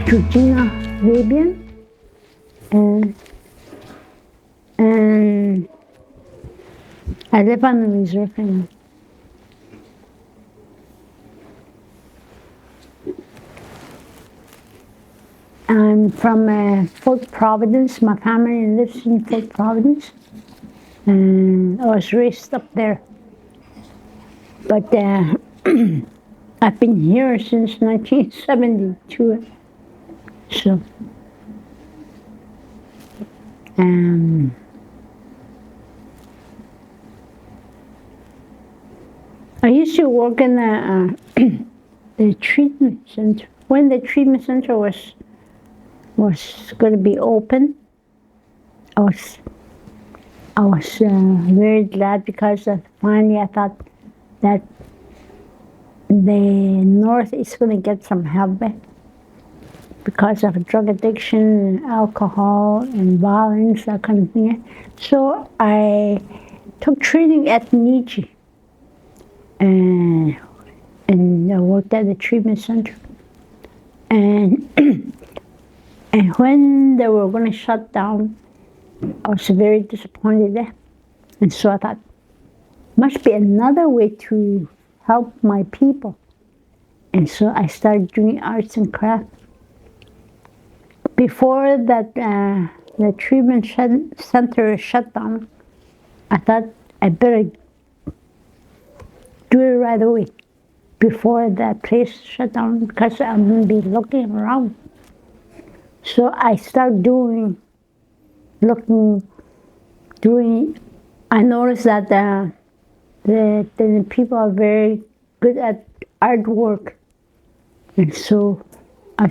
Georgina Fabian, and I live on the reserve. And I'm from Fort Providence. My family lives in Fort Providence, and I was raised up there. But I've been here since 1972. So, I used to work in the treatment center. When the treatment center was going to be open, I was very glad because finally I thought that the North is going to get some help because of drug addiction and alcohol and violence, that kind of thing. So I took training at Nietzsche and I worked at the treatment center. And and when they were going to shut down, I was very disappointed there. And so I thought, must be another way to help my people. And so I started doing arts and crafts. Before that, the treatment center shut down, I thought I better do it right away before that place shut down because I'm going to be looking around. So I started doing. I noticed that the people are very good at artwork. And so I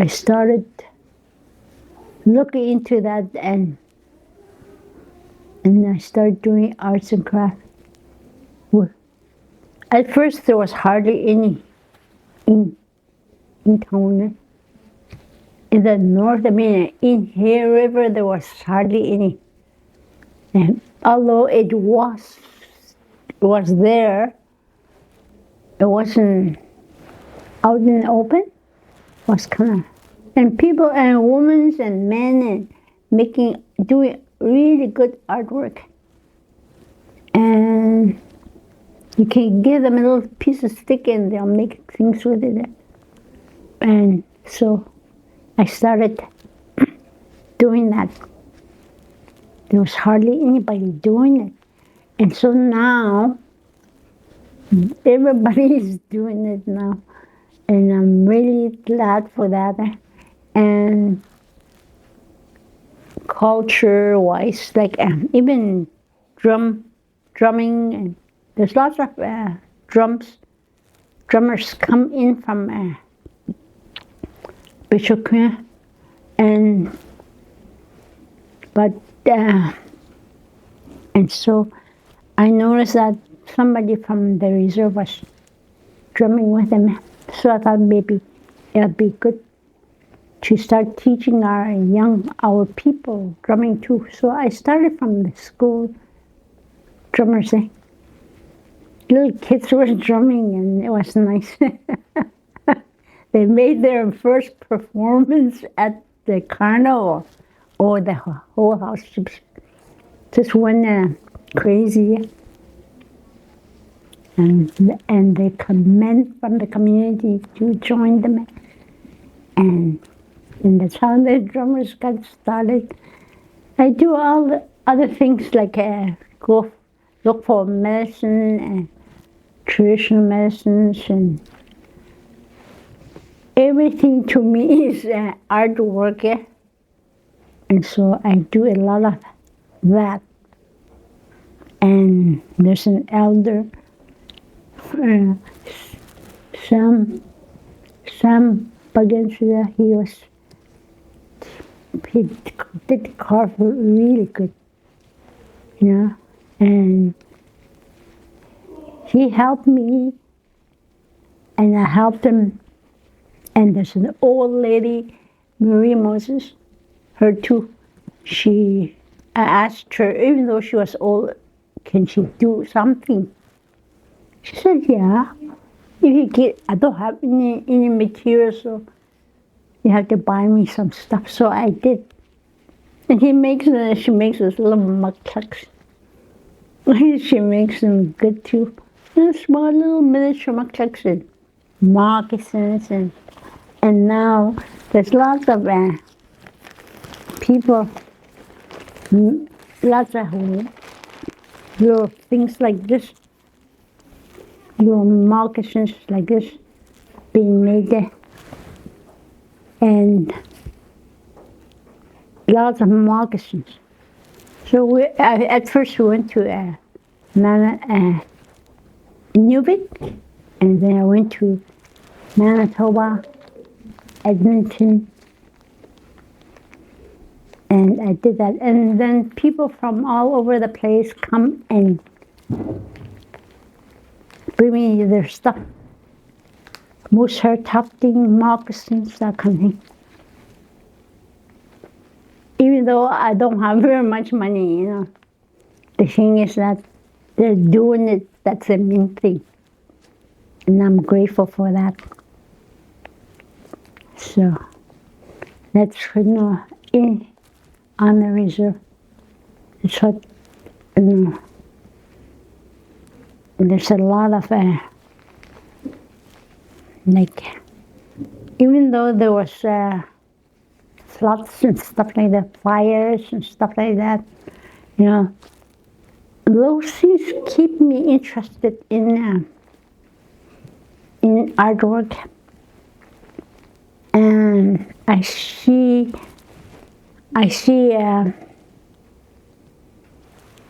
started looking into that and I started doing arts and crafts. At first there was hardly any in town. In the north, in Hay River, there was hardly any. And although it was there, it wasn't out in the open. It was kind of, and people and women and men and doing really good artwork. And you can give them a little piece of stick and they'll make things with it. And so I started doing that. There was hardly anybody doing it. And so now, everybody is doing it now. And I'm really glad for that. And culture-wise, like even drumming, and there's lots of drummers come in from Bishop, and so I noticed that somebody from the reserve was drumming with them. So I thought maybe it'd be good to start teaching our people drumming too. So I started from the school drummers. Little kids were drumming, and it was nice. They made their first performance at the carnival. Oh, the whole house just went crazy. And they men from the community to join them. And that's how the drummers got started. I do all the other things like go look for medicine and traditional medicines, and everything to me is artwork. And so I do a lot of that. And there's an elder, Sam Pagansula, he did carve really good, and he helped me, and I helped him. And there's an old lady, Marie Moses, her too. I asked her, even though she was old, can she do something? She said, yeah. If you get, I don't have any material, so you have to buy me some stuff. So I did. And she makes us little mucklucks. She makes them good too. Small little miniature mucklucks and moccasins, and now there's lots of people, lots of little things like this, little moccasins like this being made there, and lots of moccasins. So at first we went to Newvik, and then I went to Manitoba, Edmonton, and I did that. And then people from all over the place come and bring me their stuff. Moose hair tufting, moccasins, that kind of thing. Even though I don't have very much money, the thing is that they're doing it, that's the main thing. And I'm grateful for that. So that's on the reserve. It's what, there's a lot of, even though there was floods and stuff like that, fires and stuff like that, those things keep me interested in artwork. And I see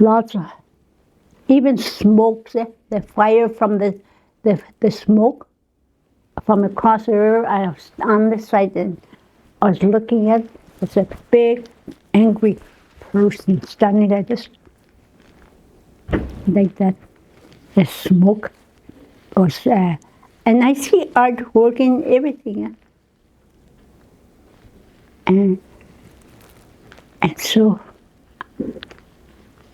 lots of, even smoke, the fire from the smoke from across the river. I was on the side and I was looking at, it's a big, angry person standing there just like that. The smoke was, and I see artwork in everything. And so,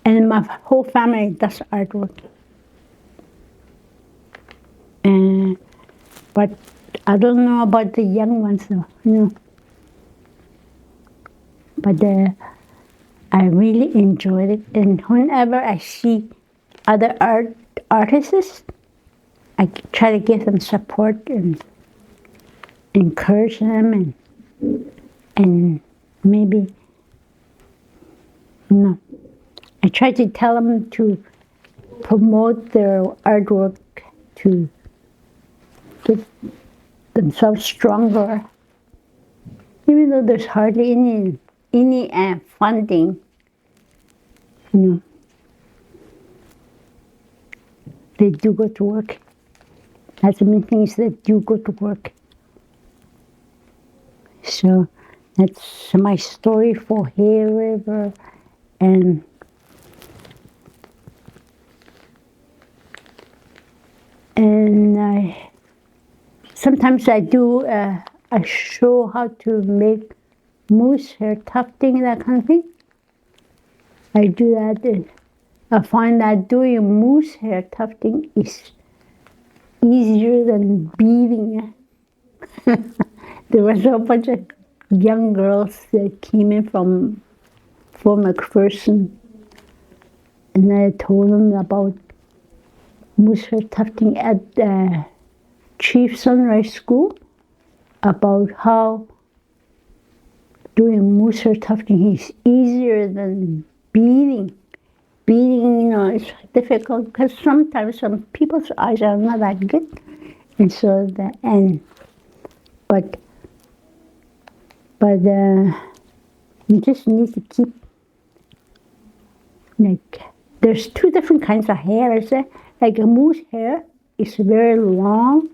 and my whole family does artwork. But I don't know about the young ones though, But I really enjoyed it. And whenever I see other artists, I try to give them support and encourage them and maybe, I try to tell them to promote their artwork to get themselves stronger. Even though there's hardly any funding, they do go to work. That's the main thing, is they do go to work. So that's my story for Hay River, and sometimes I do a show how to make moose hair tufting, that kind of thing. I do that, and I find that doing moose hair tufting is easier than beading. There was a bunch of young girls that came in from McPherson, and I told them about moose hair tufting at Chief Sunrise School, about how doing moose hair tufting is easier than beading. Beading, is difficult because sometimes some people's eyes are not that good, and so but you just need to keep, there's two different kinds of hair, is there? Like a moose hair is very long,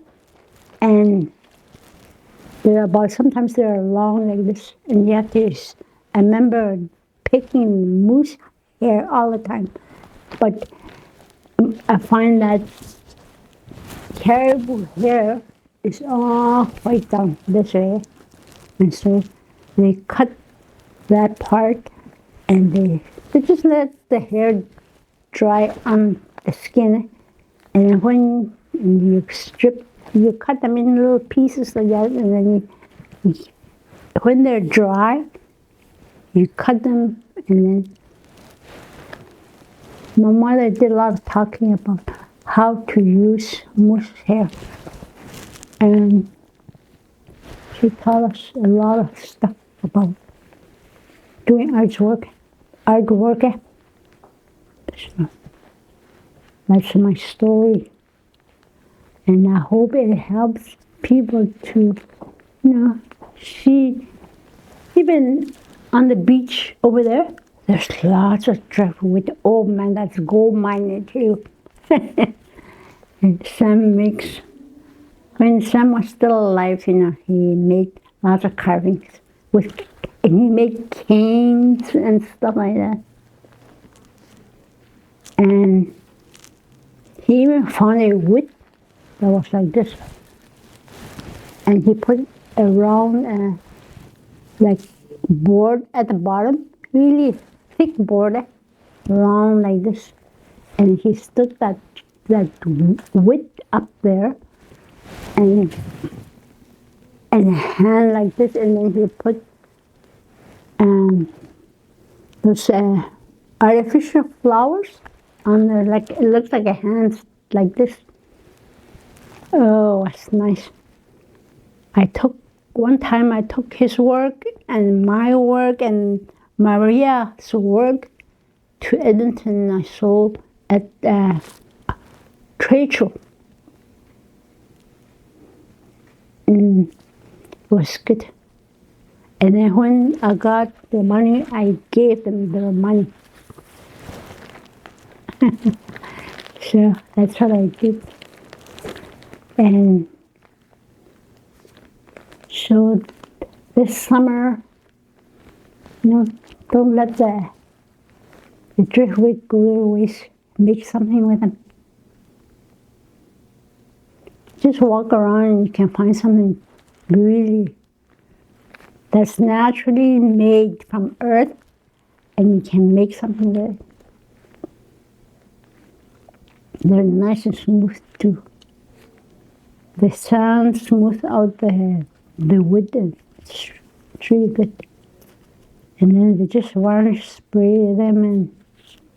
and sometimes they're long like this, and you have to, I remember picking moose hair all the time, but I find that caribou hair is all right down this way, and so they cut that part, and they just let the hair dry on the skin, and then when you strip You cut them in little pieces like that, and then when they're dry, you cut them, and then my mother did a lot of talking about how to use moose hair, and she taught us a lot of stuff about doing artwork. So that's my story, and I hope it helps people to, see. Even on the beach over there, there's lots of traffic with old man that's gold mining too. And when Sam was still alive, he made lots of carvings and he made canes and stuff like that. And he even found a wood that was like this, and he put a round board at the bottom, really thick board, round like this, and he stood that wood up there, and a hand like this, and then he put those artificial flowers on there, like it looks like a hand like this. Oh, it's nice. One time I took his work and my work and Maria's work to Edmonton, and I sold at trade show. And it was good. And then when I got the money, I gave them their money. So that's what I did. And so this summer, don't let the driftwood glue make something with them. Just walk around and you can find something really that's naturally made from earth, and you can make something with it. They're nice and smooth too. The sand smooth out the wood, and it's really good. And then they just varnish, spray them, and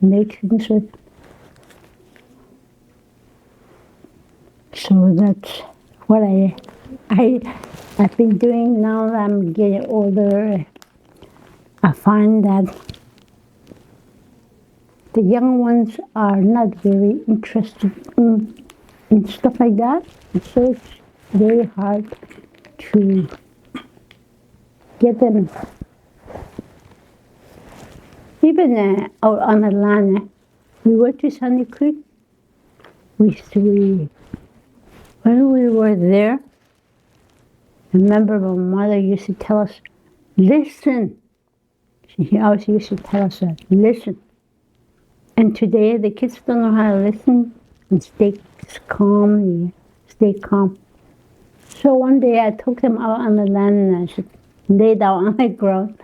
make things with. So that's what I've been doing. Now that I'm getting older, I find that the young ones are not very interested in stuff like that. So it's very hard to get them. Even out on the land, we went to Sandy Creek. When we were there, I remember my mother used to tell us, listen. She always used to tell us that, listen. And today the kids don't know how to listen and stay calm. So one day I took them out on the land and I said, lay down on the ground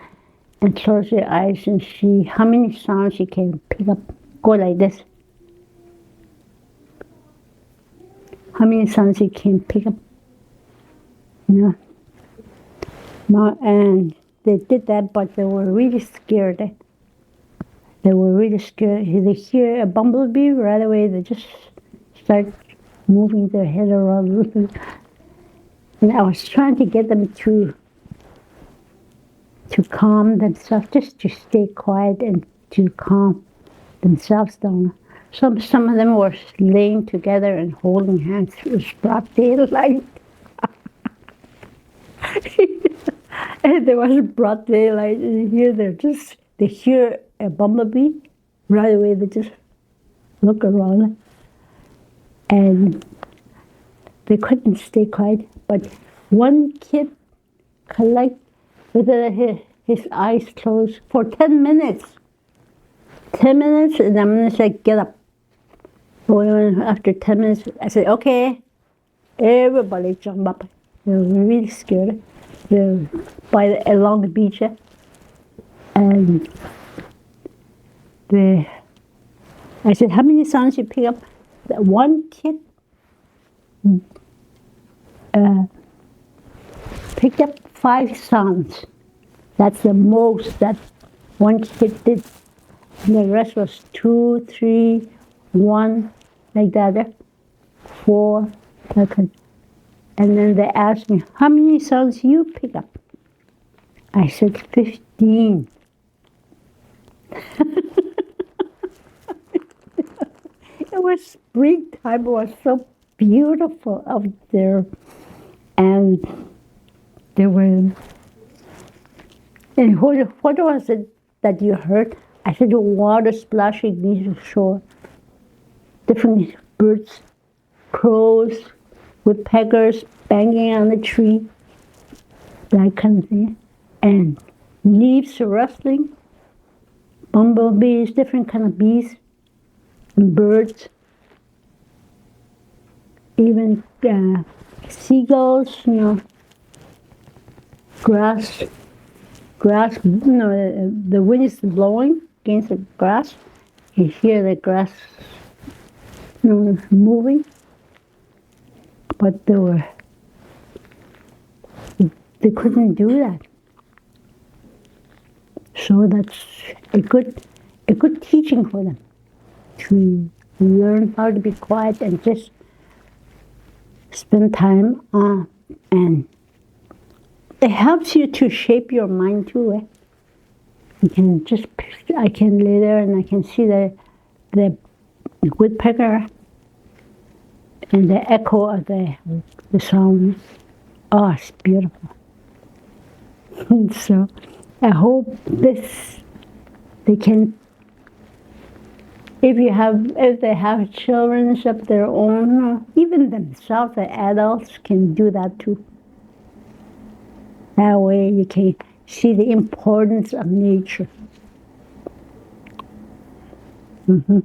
and close your eyes and see how many sounds you can pick up. Go like this. How many sounds you can pick up. And they did that, but they were really scared. They were really scared. They hear a bumblebee right away. They just start moving their head around. And I was trying to get them to calm themselves, just to stay quiet and to calm themselves down. Some of them were laying together and holding hands. It was broad daylight. And there was broad daylight, and here they hear a bumblebee, right away they just look around, and they couldn't stay quiet. But one kid with his eyes closed for 10 minutes. 10 minutes, and I'm going to say, get up. Well, after 10 minutes, I said, okay, everybody jump up. They were really scared. They're along the beach. And I said, how many sounds you pick up? One kid picked up 5 sounds. That's the most that one kid did. And the rest was 2, 3, 1, like that. 4, like that. And then they asked me, how many sounds you pick up? I said 15. It was springtime. It was so beautiful out there. And there were, and what was it that you heard? I said the water splashing near the shore. Different birds, crows, woodpeckers banging on the tree, that kind of thing. And leaves rustling, bumblebees, different kind of bees, and birds. Even seagulls, grass, the wind is blowing against the grass. You hear the grass, moving. But they couldn't do that. So that's a good teaching for them to learn how to be quiet and just spend time and it helps you to shape your mind too. I can lay there and I can see the woodpecker and the echo of the sound. Oh, it's beautiful. So I hope they can. If they have children of their own, even themselves, the adults can do that too. That way you can see the importance of nature. Mm-hmm.